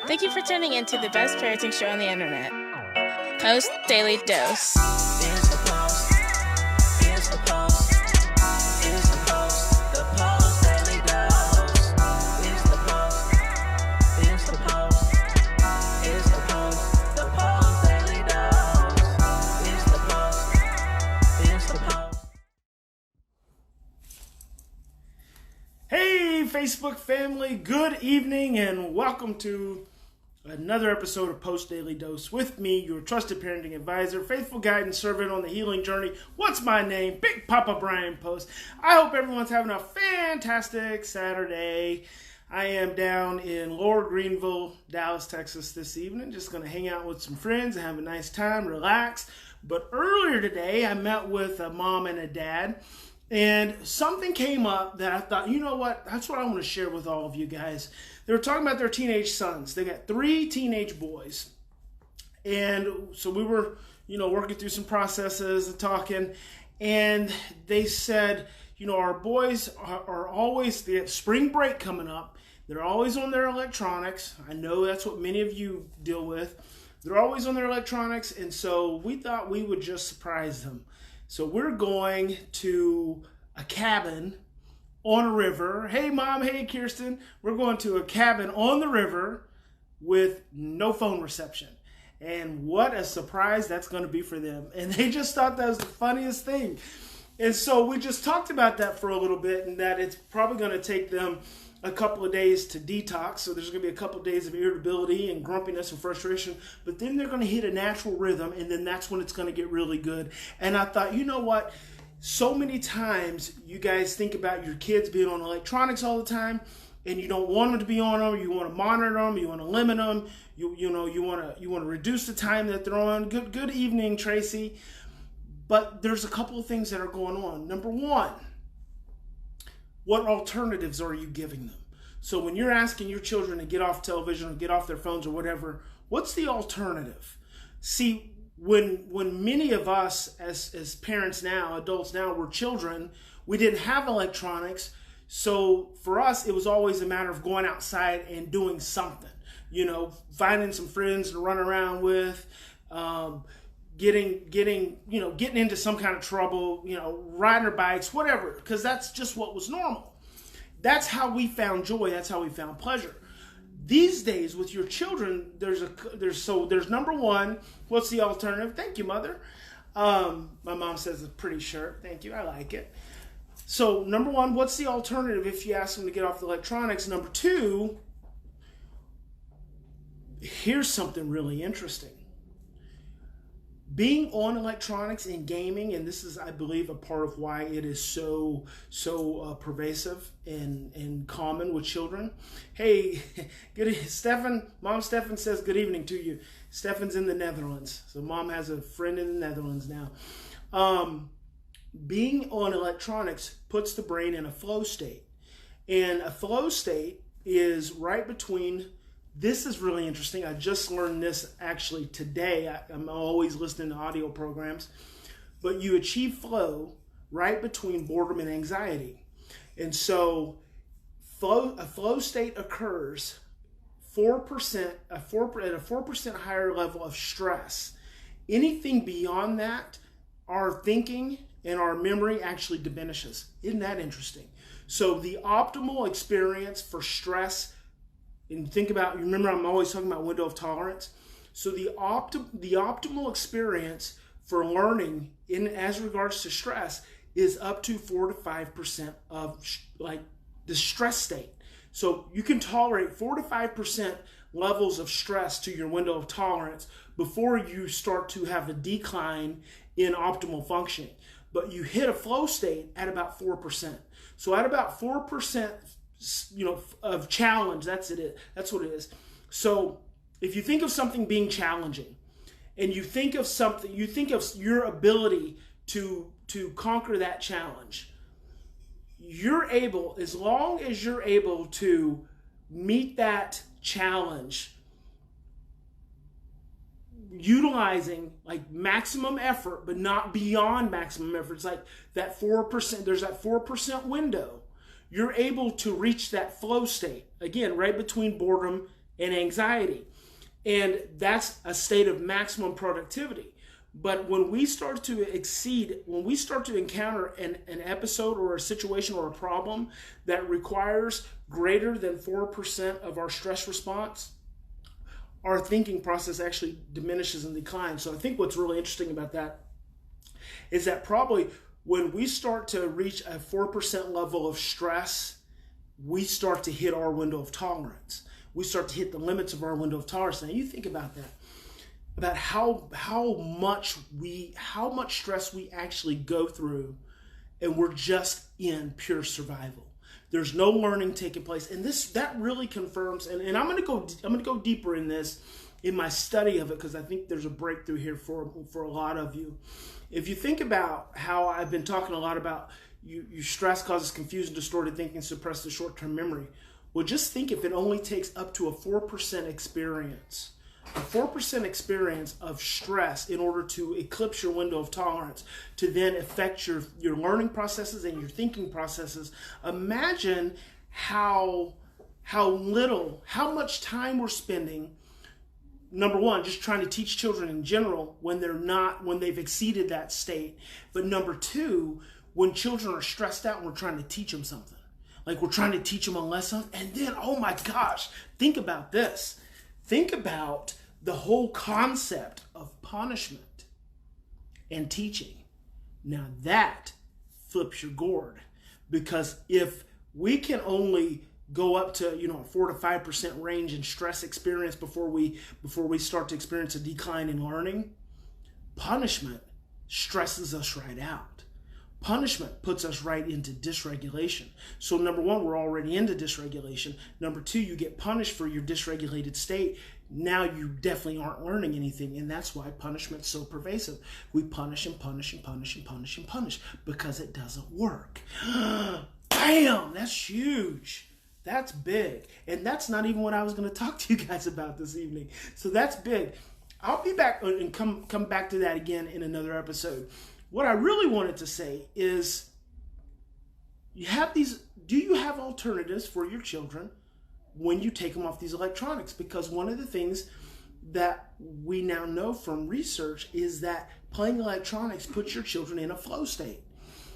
Thank you for tuning in to the best parenting show on the internet, Post Daily Dose. It's the Post. It's the Post. It's the Post. The Post Daily Dose. It's the Post. It's the Post. It's the Post. The Post Daily Dose. It's the Post. It's the Post. Hey, Facebook family, good evening and welcome to another episode of Post Daily Dose with me, your trusted parenting advisor, faithful guide and servant on the healing journey. What's my name? Big Papa Bryan+Post. I hope everyone's having a fantastic Saturday. I am down in Lower Greenville, Dallas, Texas this evening. Just going to hang out with some friends and have a nice time, relax. But earlier today, I met with a mom and a dad. And something came up that I thought, you know what, that's what I want to share with all of you guys. They were talking about their teenage sons. They got 3 teenage boys. And so we were, working through some processes and talking. And they said, our boys are always, they have spring break coming up. They're always on their electronics. I know that's what many of you deal with. They're always on their electronics. And so we thought we would just surprise them. So we're going to a cabin on a river. Hey, Mom. Hey, Kirsten. We're going to a cabin on the river with no phone reception. And what a surprise that's going to be for them. And they just thought that was the funniest thing. And so we just talked about that for a little bit and that it's probably going to take them a couple of days to detox. So there's going to be a couple of days of irritability and grumpiness and frustration, but then they're going to hit a natural rhythm, and then that's when it's going to get really good. And I thought, you know what? So many times you guys think about your kids being on electronics all the time, and you don't want them to be on them. You want to monitor them. You want to limit them. You want to reduce the time that they're on. Good evening, Tracy. But there's a couple of things that are going on. Number one, what alternatives are you giving them? So when you're asking your children to get off television or get off their phones or whatever, what's the alternative? See, when many of us as parents now, adults now, were children, we didn't have electronics. So for us, it was always a matter of going outside and doing something, finding some friends to run around with, getting into some kind of trouble, riding our bikes, whatever, because that's just what was normal. That's how we found joy. That's how we found pleasure. These days with your children, there's number one, what's the alternative? Thank you, Mother. My mom says it's a pretty shirt. Thank you. I like it. So number one, what's the alternative if you ask them to get off the electronics? Number two, here's something really interesting. Being on electronics and gaming, and this is, I believe, a part of why it is so pervasive and common with children. Hey, good, Stefan. Mom Stefan says good evening to you. Stefan's in the Netherlands, so Mom has a friend in the Netherlands now. Being on electronics puts the brain in a flow state, and a flow state is right between. This is really interesting. I just learned this actually today. I'm always listening to audio programs. But you achieve flow right between boredom and anxiety. And so a flow state occurs 4% at a 4% higher level of stress. Anything beyond that, our thinking and our memory actually diminishes. Isn't that interesting? So the optimal experience for stress, and think about, remember I'm always talking about window of tolerance. So the optimal experience for learning as regards to stress is up to 4 to 5% of the stress state. So you can tolerate 4 to 5% levels of stress to your window of tolerance before you start to have a decline in optimal functioning. But you hit a flow state at about 4%. So at about 4%, of challenge, that's what it is. So if you think of something being challenging and you think of your ability to conquer that challenge, as long as you're able to meet that challenge utilizing maximum effort, but not beyond maximum effort. It's like that 4%, there's that 4% window. You're able to reach that flow state, again, right between boredom and anxiety. And that's a state of maximum productivity. But when we start to when we start to encounter an episode or a situation or a problem that requires greater than 4% of our stress response, our thinking process actually diminishes and declines. So I think what's really interesting about that is that probably when we start to reach a 4% level of stress, we start to hit our window of tolerance. We start to hit the limits of our window of tolerance. Now you think about that, about how much stress we actually go through, and we're just in pure survival. There's no learning taking place, and that really confirms. And I'm gonna go deeper in this in my study of it, because I think there's a breakthrough here for a lot of you. If you think about how I've been talking a lot about you stress causes confusion, distorted thinking, suppresses short-term memory. Well, just think if it only takes up to a 4% experience. A 4% experience of stress in order to eclipse your window of tolerance, to then affect your learning processes and your thinking processes. Imagine how much time we're spending, number one, just trying to teach children in general when they've exceeded that state. But number two, when children are stressed out and we're trying to teach them something. Like we're trying to teach them a lesson. And then, oh my gosh, think about this. Think about the whole concept of punishment and teaching. Now that flips your gourd, because if we can only go up to 4 to 5% range in stress experience before we start to experience a decline in learning, punishment stresses us right out. Punishment puts us right into dysregulation. So number one, we're already into dysregulation. Number two, you get punished for your dysregulated state. Now you definitely aren't learning anything, and that's why punishment's so pervasive. We punish and punish and punish and punish and punish because it doesn't work. Bam! That's huge. That's big. And that's not even what I was going to talk to you guys about this evening. So that's big. I'll be back and come back to that again in another episode. What I really wanted to say is, do you have alternatives for your children when you take them off these electronics? Because one of the things that we now know from research is that playing electronics puts your children in a flow state.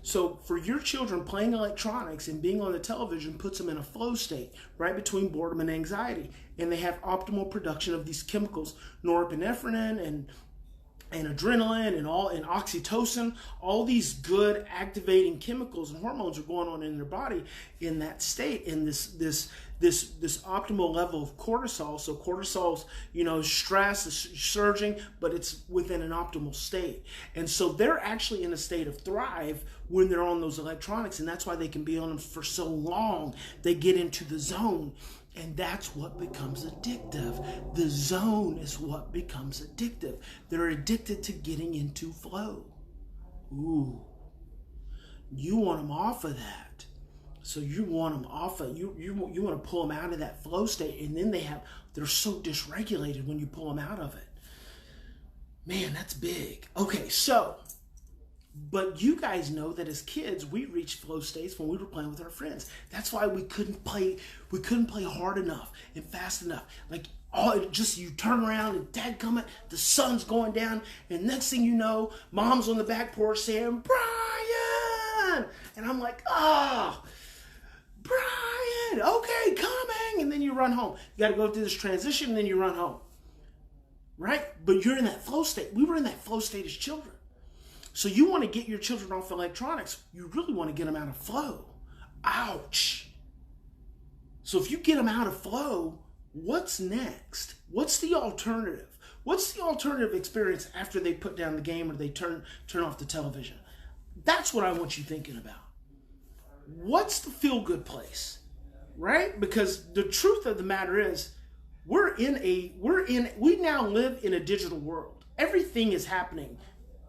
So for your children, playing electronics and being on the television puts them in a flow state, right between boredom and anxiety. And they have optimal production of these chemicals, norepinephrine and adrenaline and oxytocin. All these good activating chemicals and hormones are going on in their body in that state, in this optimal level of cortisol. So cortisol's, stress is surging, but it's within an optimal state. And so they're actually in a state of thrive when they're on those electronics, and that's why they can be on them for so long. They get into the zone. And that's what becomes addictive. The zone is what becomes addictive. They're addicted to getting into flow. Ooh. You want them off of that. So you want them off of, you want to pull them out of that flow state, and then they're so dysregulated when you pull them out of it. Man, that's big. Okay, but you guys know that as kids, we reached flow states when we were playing with our friends. That's why we couldn't play hard enough and fast enough. Like, you turn around and dadgummit, the sun's going down, and next thing you know, mom's on the back porch saying, "Brian!" And I'm like, "Oh, Brian, okay, coming." And then you run home. You got to go through this transition, and then you run home. Right? But you're in that flow state. We were in that flow state as children. So you want to get your children off electronics. You really want to get them out of flow. Ouch. So if you get them out of flow, what's next? What's the alternative? What's the alternative experience after they put down the game or they turn off the television? That's what I want you thinking about. What's the feel-good place? Right? Because the truth of the matter is, we now live in a digital world. Everything is happening.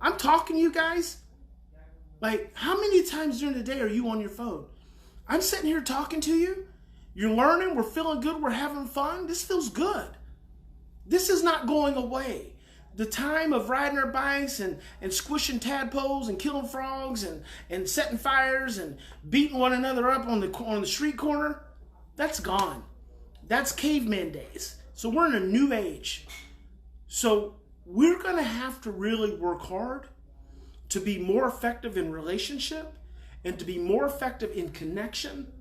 I'm talking to you guys. Like, how many times during the day are you on your phone? I'm sitting here talking to you. You're learning. We're feeling good. We're having fun. This feels good. This is not going away. The time of riding our bikes and squishing tadpoles and killing frogs and setting fires and beating one another up on the street corner, that's gone. That's caveman days. So we're in a new age. So we're going to have to really work hard to be more effective in relationship and to be more effective in connection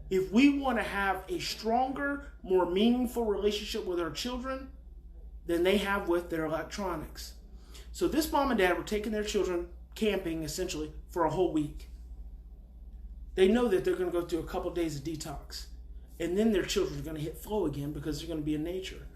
if we want to have a stronger, more meaningful relationship with our children than they have with their electronics. So this mom and dad were taking their children camping essentially for a whole week. They know that they're going to go through a couple of days of detox, and then their children are going to hit flow again because they're going to be in nature.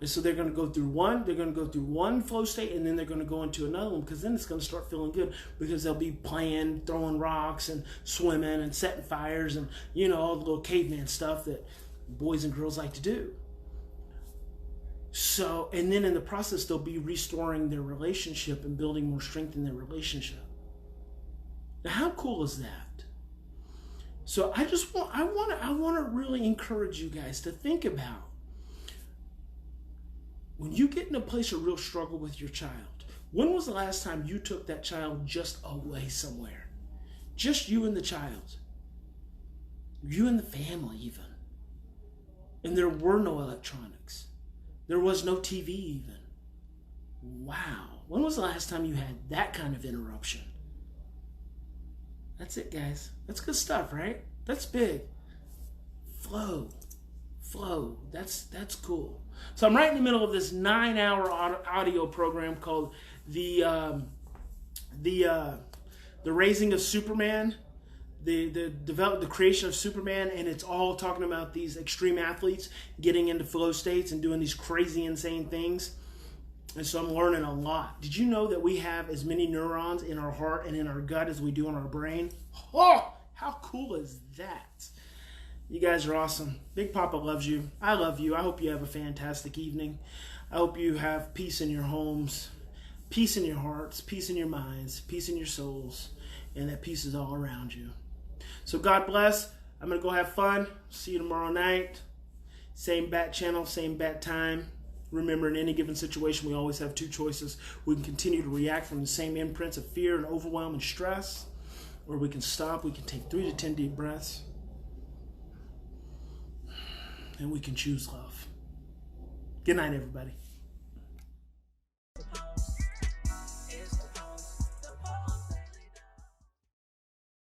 And so they're going to go through one flow state, and then they're going to go into another one, because then it's going to start feeling good, because they'll be playing, throwing rocks and swimming and setting fires and, you know, all the little caveman stuff that boys and girls like to do. So, and then in the process, they'll be restoring their relationship and building more strength in their relationship. Now, how cool is that? So I want to really encourage you guys to think about, when you get in a place of real struggle with your child, when was the last time you took that child just away somewhere? Just you and the child. You and the family even. And there were no electronics. There was no TV even. Wow. When was the last time you had that kind of interruption? That's it, guys. That's good stuff, right? That's big. Flow. That's cool. So I'm right in the middle of this 9-hour audio program called the Raising of Superman, the creation of Superman, and it's all talking about these extreme athletes getting into flow states and doing these crazy, insane things. And so I'm learning a lot. Did you know that we have as many neurons in our heart and in our gut as we do in our brain? Oh, how cool is that? You guys are awesome. Big Papa loves you. I love you. I hope you have a fantastic evening. I hope you have peace in your homes, peace in your hearts, peace in your minds, peace in your souls, and that peace is all around you. So God bless. I'm going to go have fun. See you tomorrow night. Same bat channel, same bat time. Remember, in any given situation, we always have two choices. We can continue to react from the same imprints of fear and overwhelm and stress, or we can stop. We can take 3 to 10 deep breaths, and we can choose love. Good night, everybody.